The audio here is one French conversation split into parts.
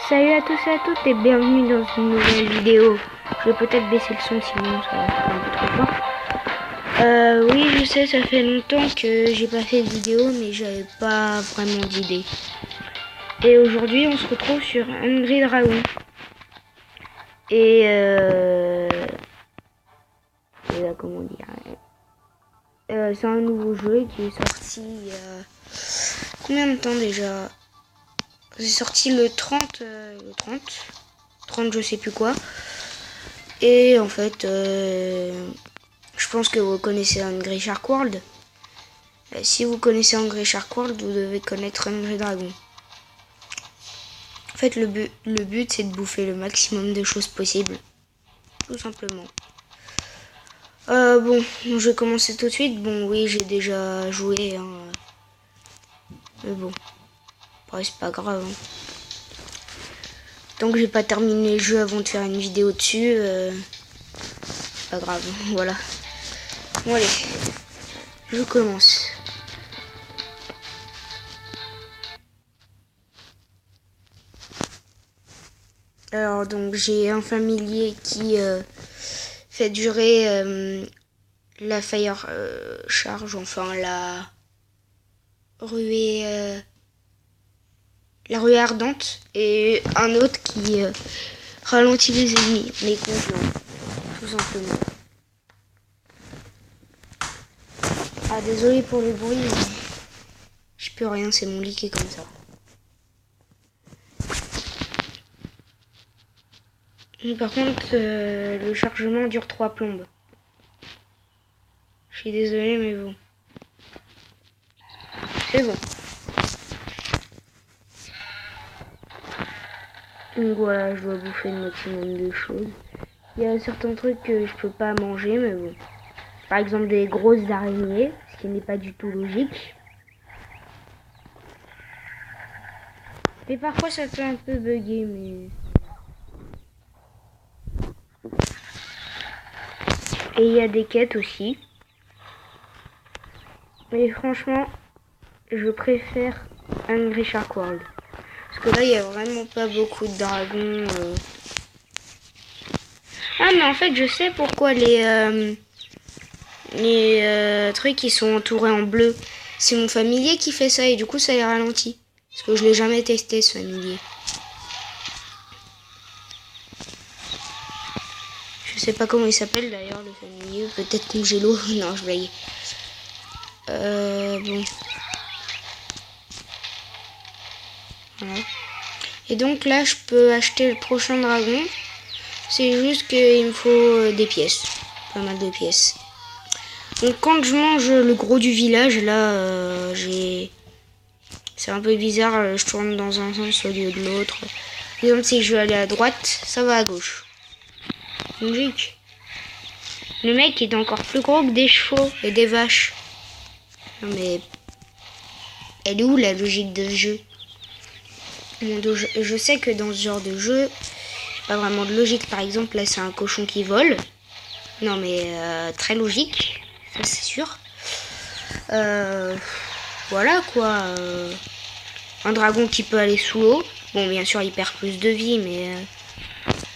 Salut à tous et à toutes et bienvenue dans une nouvelle vidéo. Je vais peut-être baisser le son sinon ça va faire un peu trop fort. Oui, je sais, ça fait longtemps que j'ai pas fait de vidéo mais j'avais pas vraiment d'idée. Et aujourd'hui on se retrouve sur Hungry Dragon. Et comment dire, c'est un nouveau jeu qui est sorti il y a combien de temps déjà? C'est sorti le 30 je sais plus quoi. Et en fait, je pense que vous connaissez Hungry Shark World. Si vous connaissez Hungry Shark World, vous devez connaître Hungry Dragon. En fait, le but c'est de bouffer le maximum de choses possibles. Tout simplement. Bon, je vais commencer tout de suite. Bon, oui, j'ai déjà joué. Hein. Mais bon, après, c'est pas grave. Hein. Tant que j'ai pas terminé le jeu avant de faire une vidéo dessus, c'est pas grave. Voilà. Bon, allez, je commence. Alors, donc, j'ai un familier qui fait durer la fire charge, enfin la ruée ardente, et un autre qui ralentit les ennemis, les congelants, tout simplement. Ah, désolé pour le bruit, mais je peux rien, c'est mon lit qui est comme ça. Par contre, le chargement dure 3 plombes. Je suis désolé, mais bon. C'est bon. Donc voilà, je dois bouffer le maximum de choses. Il y a certains trucs que je peux pas manger, mais bon. Par exemple des grosses araignées, ce qui n'est pas du tout logique. Et parfois ça fait un peu bugger, mais... Et il y a des quêtes aussi. Mais franchement, je préfère Hungry Shark World. Parce que là, il n'y a vraiment pas beaucoup de dragons. Ah, mais en fait, je sais pourquoi les trucs qui sont entourés en bleu. C'est mon familier qui fait ça et du coup, ça les ralentit. Parce que je l'ai jamais testé, ce familier. Je sais pas comment il s'appelle d'ailleurs, le familier. Peut-être Congélo. Non, je blague. Bon. Voilà. Et donc là, je peux acheter le prochain dragon. C'est juste qu'il me faut des pièces. Pas mal de pièces. Donc quand je mange le gros du village, là, c'est un peu bizarre. Je tourne dans un sens au lieu de l'autre. Par exemple, si je veux aller à droite, ça va à gauche. Logique. Le mec est encore plus gros que des chevaux et des vaches. Non mais... Elle est où la logique de ce jeu? Bon, je sais que dans ce genre de jeu, pas vraiment de logique. Par exemple, là c'est un cochon qui vole. Non mais très logique, ça c'est sûr. Voilà quoi. Un dragon qui peut aller sous l'eau. Bon, bien sûr il perd plus de vie, mais...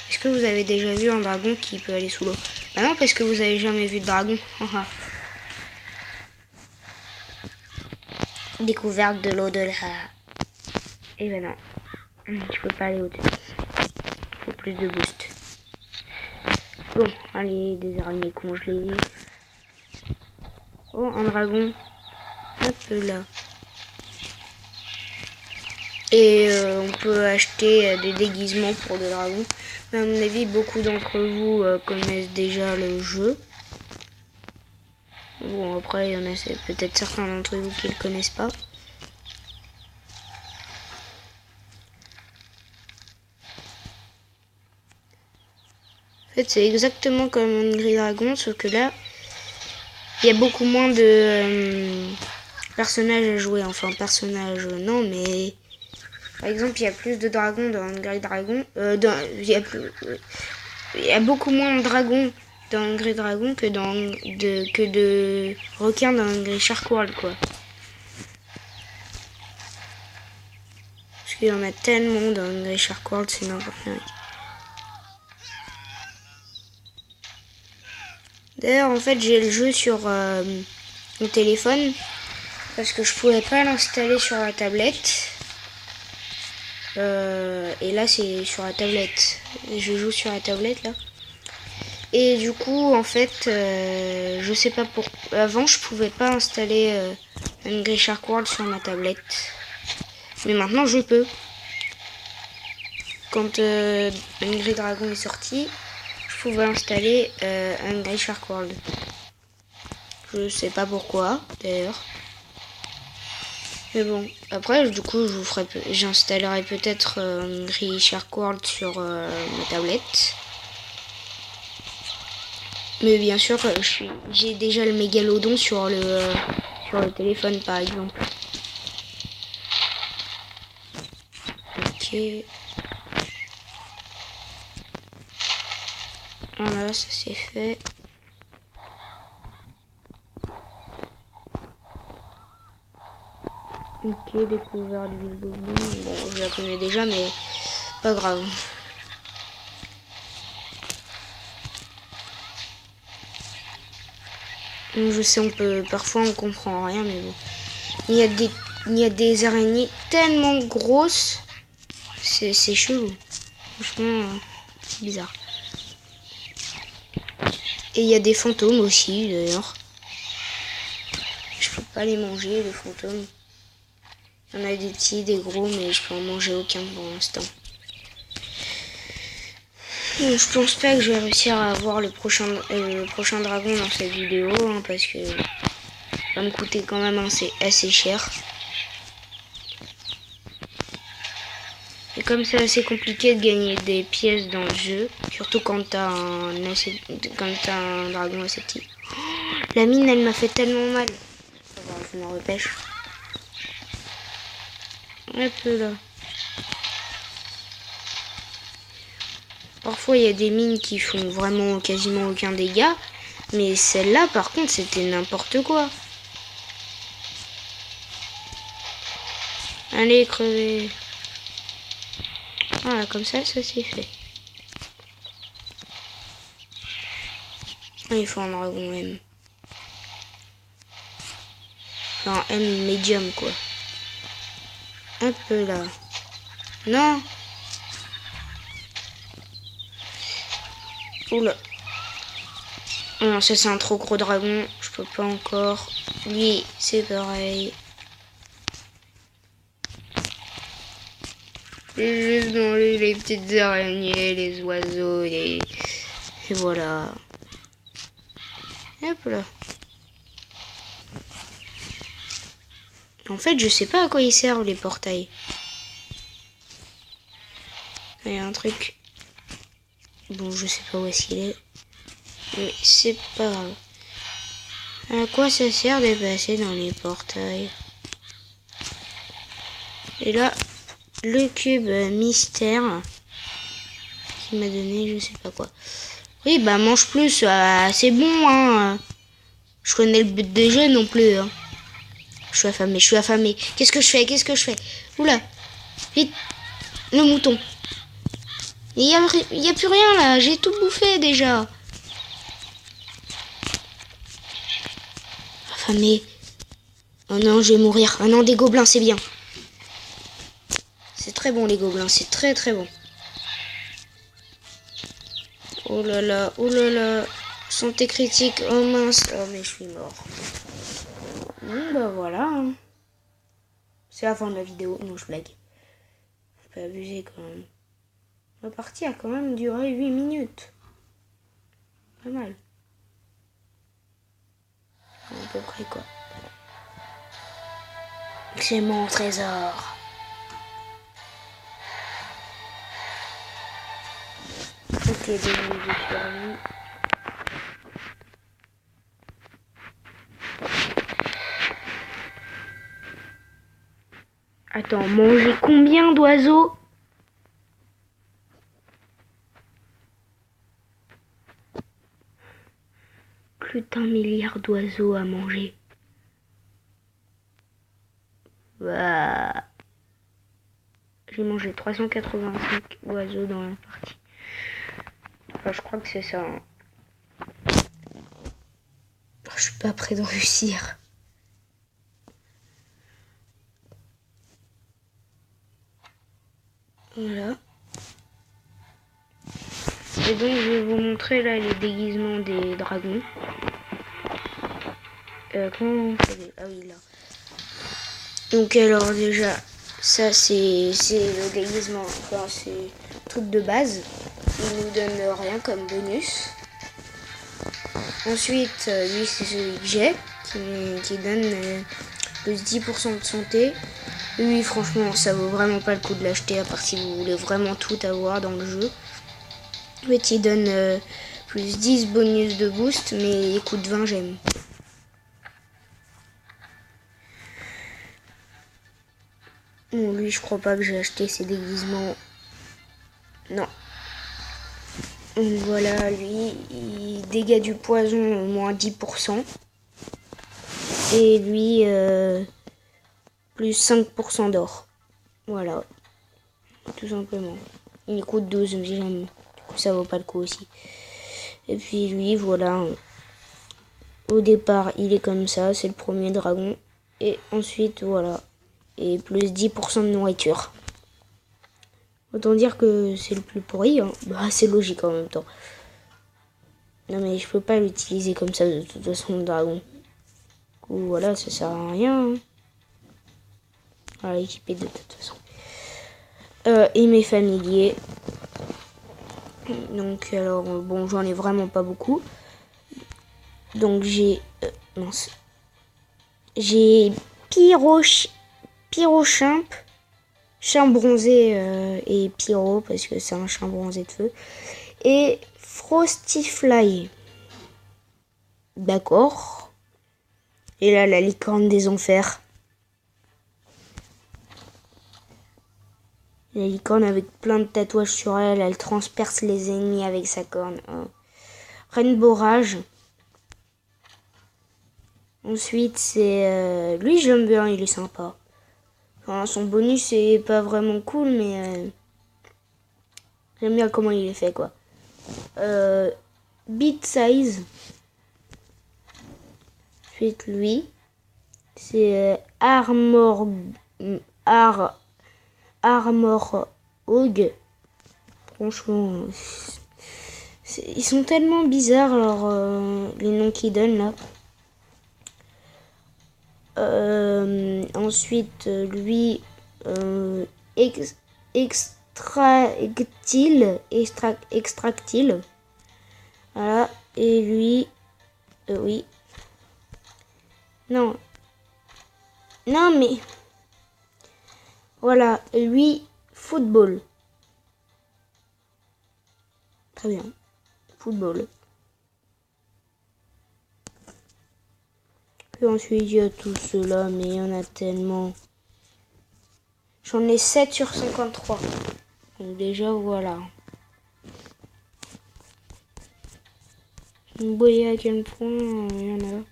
Est-ce que vous avez déjà vu un dragon qui peut aller sous l'eau? Bah non, parce que vous avez jamais vu de dragon. Découverte de l'au-delà. Et ben non, tu peux pas aller au-dessus. Faut plus de boost. Bon, allez, des araignées congelées. Oh, un dragon. Hop là. Et on peut acheter des déguisements pour des dragons. Mais à mon avis, beaucoup d'entre vous connaissent déjà le jeu. Bon, après, il y en a peut-être certains d'entre vous qui ne le connaissent pas. En fait, c'est exactement comme Hungry Dragon, sauf que là, il y a beaucoup moins de personnages à jouer. Enfin, personnages, non, mais... Par exemple, il y a plus de dragons dans Hungry Dragon. Il y a beaucoup moins de dragons dans Hungry Dragon que de requins dans Hungry Shark World, quoi. Parce qu'il y en a tellement dans Hungry Shark World, c'est n'importe quoi. D'ailleurs, en fait, j'ai le jeu sur mon téléphone parce que je pouvais pas l'installer sur la tablette. Et là, c'est sur la tablette. Je joue sur la tablette là. Et du coup, en fait, je sais pas pourquoi. Avant, je pouvais pas installer Hungry Shark World sur ma tablette. Mais maintenant, je peux. Quand Hungry Dragon est sorti, je pouvais installer Hungry Shark World. Je sais pas pourquoi, d'ailleurs. Mais bon, après, du coup, j'installerai peut-être Hungry Shark World sur ma tablette. Mais bien sûr, j'ai déjà le mégalodon sur le téléphone, par exemple. Ok. Voilà, ça c'est fait. Ok, découvert l'huile bobine. Bon, je la connais déjà, mais pas grave. Je sais, parfois on comprend rien, mais bon. Il y a des araignées tellement grosses, c'est chelou. Franchement, c'est bizarre. Et il y a des fantômes aussi, d'ailleurs. Je peux pas les manger, les fantômes. Il y en a des petits, des gros, mais je peux en manger aucun pour l'instant. Je pense pas que je vais réussir à avoir le prochain dragon dans cette vidéo, hein, parce que ça va me coûter quand même assez cher. Et comme c'est assez compliqué de gagner des pièces dans le jeu, surtout quand t'as un dragon assez petit. Oh, la mine, elle m'a fait tellement mal. Je m'en repêche. Un peu là. Parfois, il y a des mines qui font vraiment quasiment aucun dégât. Mais celle-là, par contre, c'était n'importe quoi. Allez, crevez. Voilà, comme ça c'est fait. Il faut un dragon M. Enfin, M médium, quoi. Un peu là. Non. Oula. Non, ça c'est un trop gros dragon. Je peux pas encore. Lui, c'est pareil. J'ai juste mangé les petites araignées, les oiseaux, et voilà. Hop là. En fait, je sais pas à quoi ils servent les portails. Il y a un truc. Bon, je sais pas où est-ce qu'il est. Mais c'est pas grave. À quoi ça sert de passer dans les portails? Et là, le cube mystère qui m'a donné je sais pas quoi. Oui, bah mange plus, c'est bon, hein. Je connais le but des jeux non plus, hein. Je suis affamé. Qu'est-ce que je fais? Oula, vite, le mouton. Il y a plus rien là, j'ai tout bouffé déjà. Affamé. Oh non, je vais mourir. Ah non, des gobelins, c'est bien. C'est très bon les gobelins, c'est très très bon. Oh là là. Santé critique, oh mince. Oh mais je suis mort. Bon bah voilà. Hein. C'est la fin de la vidéo. Non, je blague. Faut pas abuser quand même. La partie a quand même duré 8 minutes. Pas mal. À peu près quoi. C'est mon trésor. Ok, des niveaux de survie. Attends, manger combien d'oiseaux? Plus d'1 milliard d'oiseaux à manger. Bah... j'ai mangé 385 oiseaux dans la partie. Enfin, je crois que c'est ça. Hein. Je suis pas prêt de réussir. Voilà. Et donc je vais vous montrer là les déguisements des dragons. Comment on fait? Ah oui, là. Donc alors déjà, ça c'est le déguisement, enfin c'est le truc de base. Il nous donne rien comme bonus. Ensuite, lui c'est celui que j'ai, qui donne plus 10% de santé. Lui franchement ça vaut vraiment pas le coup de l'acheter, à part si vous voulez vraiment tout avoir dans le jeu. En fait il donne plus 10 bonus de boost, mais il coûte 20 gemmes. Bon, lui, je crois pas que j'ai acheté ses déguisements. Non. Donc voilà, lui, il dégâts du poison au moins 10%. Et lui, plus 5% d'or. Voilà. Tout simplement. Il coûte 12 gemmes. Du coup, ça vaut pas le coup aussi. Et puis lui, voilà. Au départ, il est comme ça. C'est le premier dragon. Et ensuite, voilà. Et plus 10% de nourriture. Autant dire que c'est le plus pourri. Hein. Bah, c'est logique en même temps. Non mais je peux pas l'utiliser comme ça de toute façon, le dragon. Ou voilà, ça sert à rien. Hein. Voilà, équipé de toute façon. Et mes familiers. Donc alors, bon, j'en ai vraiment pas beaucoup. Donc j'ai... mince. J'ai Pyrochimp, Chien bronzé et Pyro, parce que c'est un chien bronzé de feu. Et Frostifly. D'accord. Et là, la licorne des enfers. La licorne avec plein de tatouages sur elle. Elle transperce les ennemis avec sa corne. Rainbow Rage. Ensuite, c'est... lui, j'aime bien, il est sympa. Enfin, son bonus est pas vraiment cool, mais... j'aime bien comment il est fait, quoi. Beat Size. Ensuite, lui. C'est Armor Hog. Franchement, ils sont tellement bizarres, alors, les noms qu'ils donnent, là. Ensuite, lui, extractile. Voilà. Et lui, oui. Non. Non, mais... voilà, lui, football. Très bien. Football. Puis ensuite, il y a tout cela, mais il y en a tellement. J'en ai 7 sur 53. Donc déjà, voilà. Vous voyez à quel point il y en a.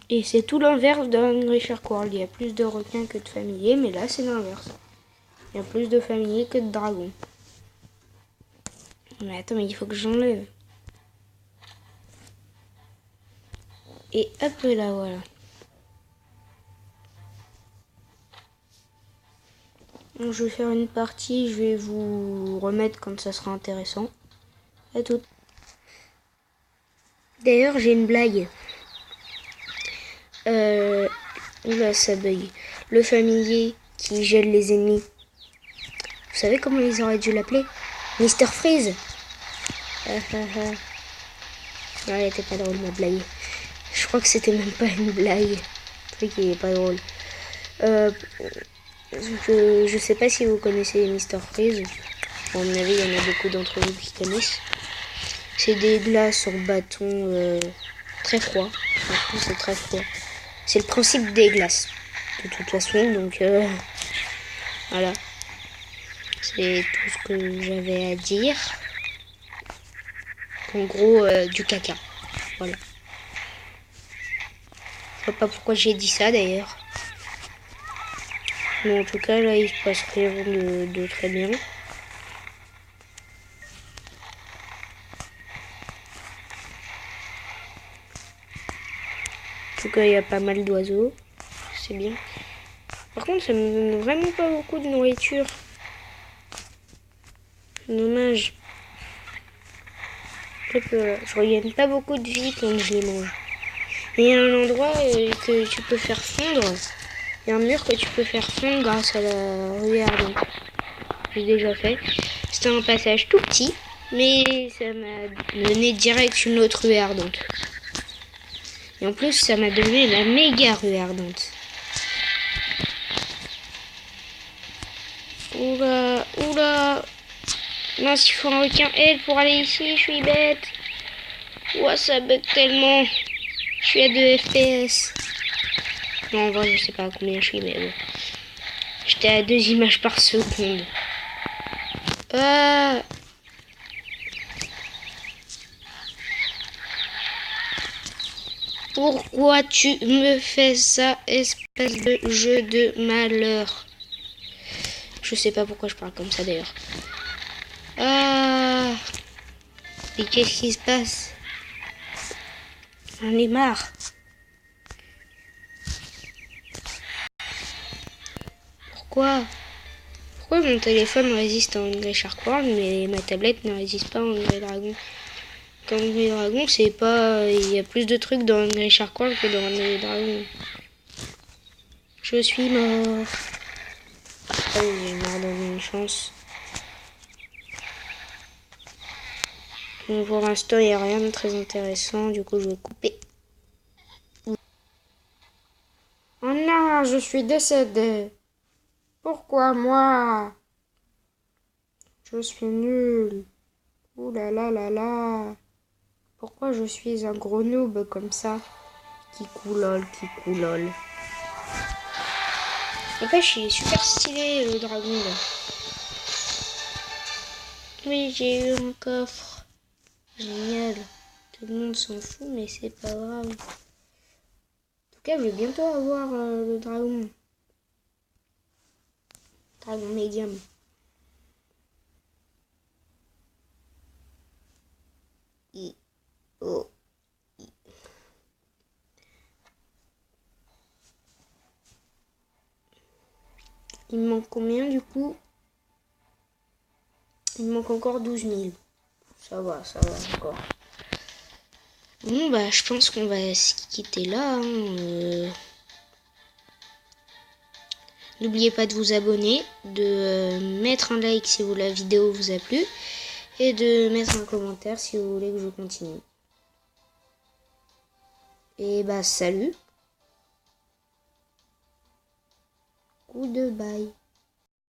Et c'est tout l'inverse d'un Shark World. Il y a plus de requins que de familiers, mais là, c'est l'inverse. Il y a plus de familiers que de dragons. Mais attends, mais il faut que j'enlève. Et hop là, voilà. Donc, je vais faire une partie, je vais vous remettre quand ça sera intéressant. À tout. D'ailleurs, j'ai une blague. Oula, ça bug. Le familier qui gèle les ennemis. Vous savez comment ils auraient dû l'appeler? Mister Freeze. Non, elle était pas drôle, ma blague. Je crois que c'était même pas une blague. Le truc, il est pas drôle. Je sais pas si vous connaissez Mister Freeze. À mon avis, il y en a beaucoup d'entre vous qui connaissent. C'est des glaces en bâton très froid. C'est très froid. C'est le principe des glaces. De toute façon, donc voilà. C'est tout ce que j'avais à dire. En gros, du caca. Voilà. sais pas pourquoi j'ai dit ça d'ailleurs. Mais en tout cas, là, il se passe rien de très bien. En tout cas, il y a pas mal d'oiseaux. C'est bien. Par contre, ça me donne vraiment pas beaucoup de nourriture. Dommage. Je regagne pas beaucoup de vie quand je les mange. Et il y a un endroit que tu peux faire fondre. Il y a un mur que tu peux faire fondre grâce à la ruée ardente. J'ai déjà fait. C'était un passage tout petit, mais ça m'a donné direct une autre ruée ardente. Et en plus, ça m'a donné la méga ruée ardente. Oula, oula. Mince, il faut un requin aide pour aller ici, je suis bête. Ouah, ça bug tellement. Je suis à 2 FPS. Non, en vrai, je sais pas à combien je suis, mais bon. J'étais à 2 images par seconde. Ah. Pourquoi tu me fais ça, espèce de jeu de malheur? Je sais pas pourquoi je parle comme ça d'ailleurs. Ah. Mais qu'est-ce qui se passe? J'en ai marre. Pourquoi mon téléphone résiste à Hungry Shark World, mais ma tablette ne résiste pas à Hungry Dragon? Quand Hungry Dragon, c'est pas... Il y a plus de trucs dans Hungry Shark World que dans Hungry Dragon. Je suis mort. Ah oui, j'ai mort dans une chance. Donc pour l'instant, il n'y a rien de très intéressant. Du coup, je vais couper. Oh non, je suis décédée. Pourquoi moi? Je suis nulle. Ouh là là là là. Pourquoi je suis un gros noob comme ça? Qui coulole. En fait, je suis super stylé le dragon là. Oui, j'ai eu un coffre. Génial. Tout le monde s'en fout, mais c'est pas grave. En tout cas, je vais bientôt avoir le dragon. Dragon médium. Oh. Il me manque combien du coup? Il me manque encore 12 000. Ça va encore. Bon bah je pense qu'on va se quitter là. Hein. N'oubliez pas de vous abonner, de mettre un like si la vidéo vous a plu et de mettre un commentaire si vous voulez que je continue. Et bah salut. Goodbye.